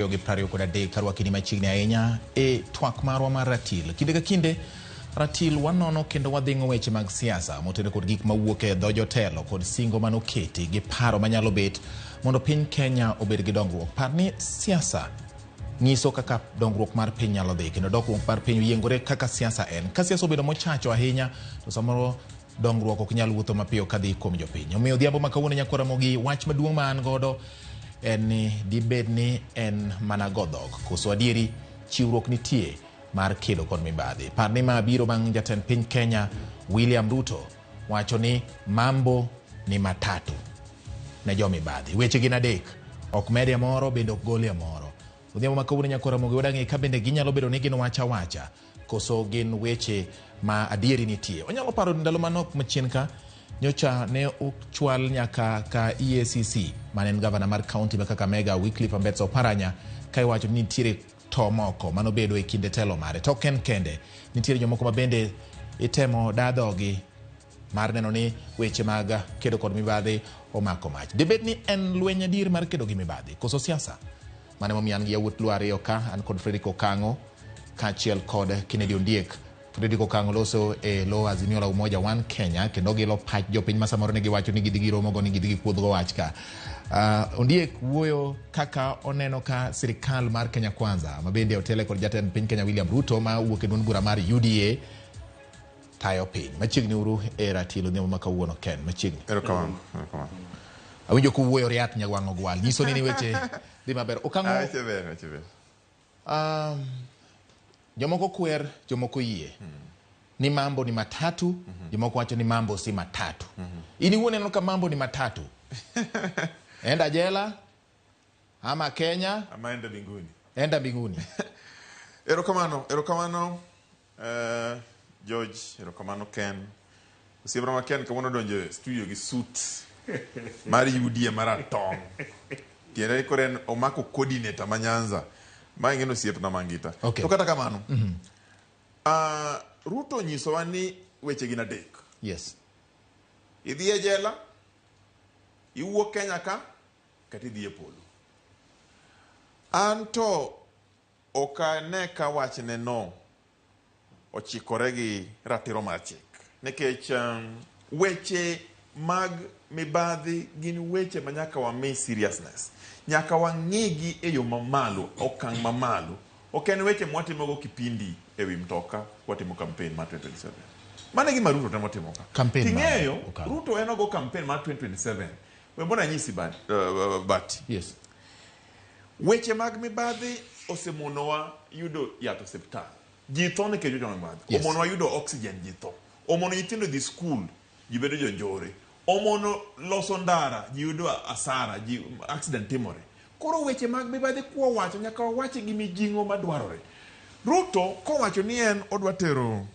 Yogi prario kod adek karwa kini machiegni ahinya twak marwa mar ratil. Kinde ka kinde ratil wanono kendo wadhingo weche mag siasa motenore kod gik mawuok e dho jotelo kod singo manoketi gi paro manyalo bet mondo piny Kenya obed gi dongruok. Par ni siasa nyiso kaka dongruok mar piny nyalo dhi kendo dongruok mar piny yiengore kaka siasa en. Ka siasa obedo mochacho ahinya to samoro dongruok ok nyal wuotho mapiyo kadhi kuom jopiny. Omiyo odhiambo ma kawuono nyako Ramogi wach maduong' ma an godo en ni dibed ni en mana godhok koso adieri chiwruok nitie mar kedo kod mibadhi. Par ni ma biro bang' jatend piny Kenya William Ruto wacho ni mambo ni matatu ne jo mibadhi. Weche gin adek, ok media moro bende ok golia moro. Odhiambo ma kawuono nyako Ramogi wadang'e ka bende ginyalo bedo ni gin wacha koso gin weche ma adieri nitie. Onyalo paro ndalo manok machien ka nyocha ne ochwal nyaka ka EACC manen gavana mar kaunti ma Kakamega Wycliffe Ambetsa Oparanya ka iwacho ni nitiere to moko manobedo e kinde telo mare. To ken kende nitiere jomoko ma bende itemo dadhogi mar neno ni weche mag kedo kod mibadhi omako mach. Debed ni en lweny adier mar kedo gi mibadhi koso siasa. Mane momiyo an gi yawuot luo ariyo ka, an kod Fredrick Okango kaachiel kod Kennedy Ondiek. Fredrick Okango loso e lo Azimio la Umoja One Kenya kendo gilo pach jopiny ma samoro ne giwacho ni gidhi giromogo ni gidhi gikuodhgo wach ka. Ondiek wuoyo kaka oneno ka sirikal mar Kenya Kwanza mabende otele kod jatend piny Kenya William Ruto ma wuok e duond bura mar UDA tayo piny. Machiegni uru e ratil odhiambo ma kawuono Ken machiegni. Erokamano. Awinjo kuwuoyo riat nyagwang'o gwal. Nyiso ni weche dhi maber. Okango. Weche ber. Jomoko kwer, jomoko yie. Ni mambo ni matatu, jomoko wacho ni mambo si matatu. Ini uone neno ka mambo ni matatu. Enda jela, ama Kenya, ama enda mbinguni. Enda mbinguni. Erokamano, George, erokamano Ken. Osiebra ma Ken kamono donjo studio gi suit mar UDA maratong. Tiende koren omako coordinator ma Nyanza. Ma ingeno siepna mangita. Okay. To kata kamano. Ruto nyisowa ni weche gin adek. Yes. Idhi e jela, iwuok Kenya ka, kata idhi e polo. Anto okane ka wachne no ochikore gi ratiro mar chik. Nikech weche mag mibadhi gin weche ma nyaka wami seriousness. Nyaka wang'igi e yo mamalo, okang' mamalo. Ok en weche mwatimogo kipindi e wi mtoka, watimo campaign mar 2027. Mane gima Ruto temo timo ka. Campaign Ting'eyo, Ruto enogo campaign mar 2027. Wembona nyisi bati. Yes. Weche mag mibadhi osemonowa yudo yath osiptal. Ji tho nikech weche mag mibadhi. Yes. Omonowa yudo oxygen ji tho. Omono nyithindo dhi skul, ji bedo jonjore. Omono loso ndara, ji yudo asara, ji accident timore. Koro weche mag mibadhi kwa wacho nyaka wache gi mijing'o madwarore. Ruto kowacho ni en odwa tero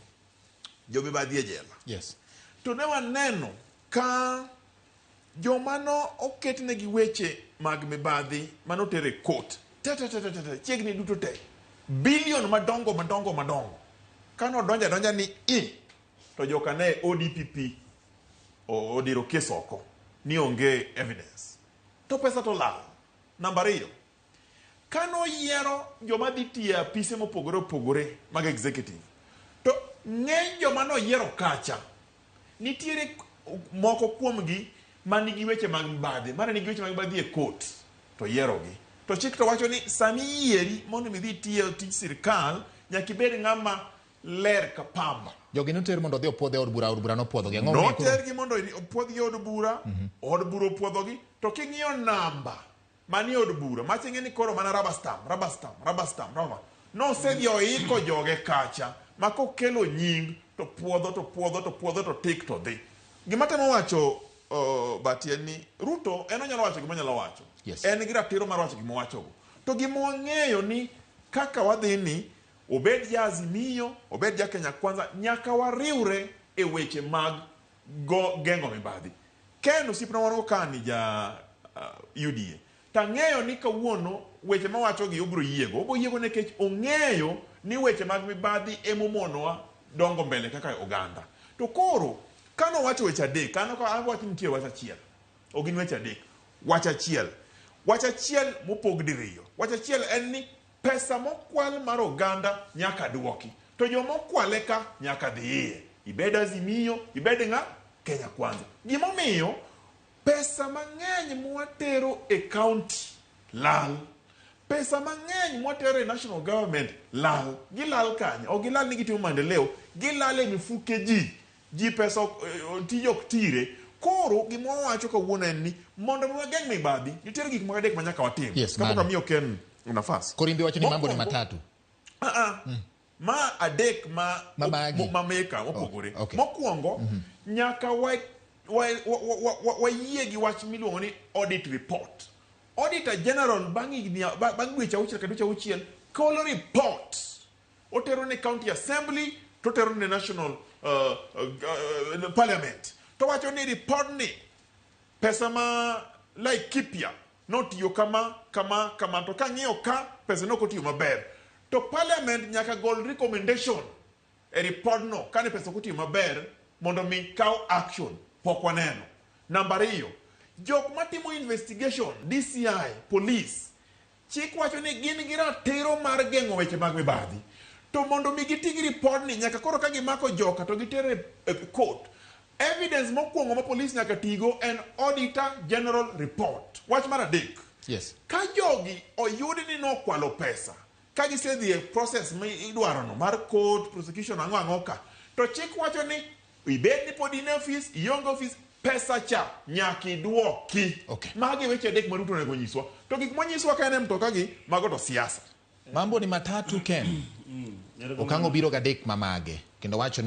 jo mibadhi e jela. Yes. To ne waneno ka jomano oketnegi weche mag mibadhi manotere court. Chiegni duto te. Bilion madongo. Kano donja ni to joka ne ODPP odiro kes oko ni onge evidence. To pesa to lal. Namba 2. Kano yiero joma dhi tiyo apise mopogore mag executive. To ng'eny joma no yiero kacha. Nitiere moko kuomgi manigi weche mag mibadhi. Mane nigi weche mag mibadhi e court. To yierogi. To chik to wacho ni sami yieri mondo mi dhi tiyo tij sirkal nyaka ibed ng'ama ler ka pamba. Jogi noter mondo dhi opwodhe od bura nopwodhogi. Notergi mondo opwodhgi od bura. Od bura opwodhogi. To king'iyo namba mani od bura, maching'e ni koro mana rubber stamp. No sedhi oiko joge kacha, ma kokelo nying, to puodho to tik to dhi. Gima temo wacho bati en ni Ruto en onyalo wacho gima onyalo wacho. Yes. En gi ratiro mar wacho gima owachogo. To gima wang'eyo ni kaka wadhi ni obed ja Azimio, obed ja Kenya Kwanza, nyaka wariwre e weche mag gengo mibadhi. Ken osipna wango kani ja UDA. Tang'eyo ni kawuono weche mawachogi obro yiego nikech ong'eyo ni weche mag mibadhi emomonowa dongo mbele kaka oganda. To koro kano wacho weche adek, kano ka wacho nitie wach achiel. Ogin weche adek. Wach achiel. wach achiel mopog diriyo. Wach achiel en ni pesa mokwal mar oganda nyaka duoki. To jomokwale ka nyaka dhiye. Ibed Azimio, ibed ng'a Kenya Kwanza. Gimomiyo pesa mang'eny mwatero e county lal. Pesa mang'eny mwatero e national government lal. Gilal kanya. O gilal ni gitimo maendeleo. Gilal e mifuke ji pesa tiyo tire. Koro gimowacho kawuono en ni mondo wageng' mibadhi nitiere gik moko adek manyaka watim. Kapok amiyo Ken nafas. Korimbi wacho ni mambo ni matatu. Ma adek ma meka opogore. Mokwongo nyaka wayie gi wach miluongo ni audit report. Auditor General bang' dweche auchiel ka dweche auchiel kolo report. Otero ne county assembly, to otero ne national parliament. To wacho ni report ni pesa ma Laikipia notiyo kama to kang'iyo ka pesa no kotiyo maber. To parliament nyaka gol recommendation e report no kane pesa kotiyo maber mondo mi kaw action pok waneno. Namba 2, jok matimo investigation, DCI, police, chik wacho ni gin gi ratiro mar geng'o weche mag mibadhi. To mondo mi gitigi report ni nyaka koro ka gimako joka to gitere court. Evidence mokwongo ma police nyaka tigo en Auditor General report. Wach mar adek. Yes. Ka jogi oyudi ni nokwalo pesa, ka gisedhi e process ma idwaro no mar court, prosecution ang'o ka, to chik wacho ni ibed ni pod in office, ionge office, pesa cha nyaka iduoki. Magi weche adek ma Ruto onego nyiswa. To gik monyiswa ka en mtoka gi mago to siasa. Mambo ni matatu Ken. Okango biro gadek mamage. Kendo wacho ni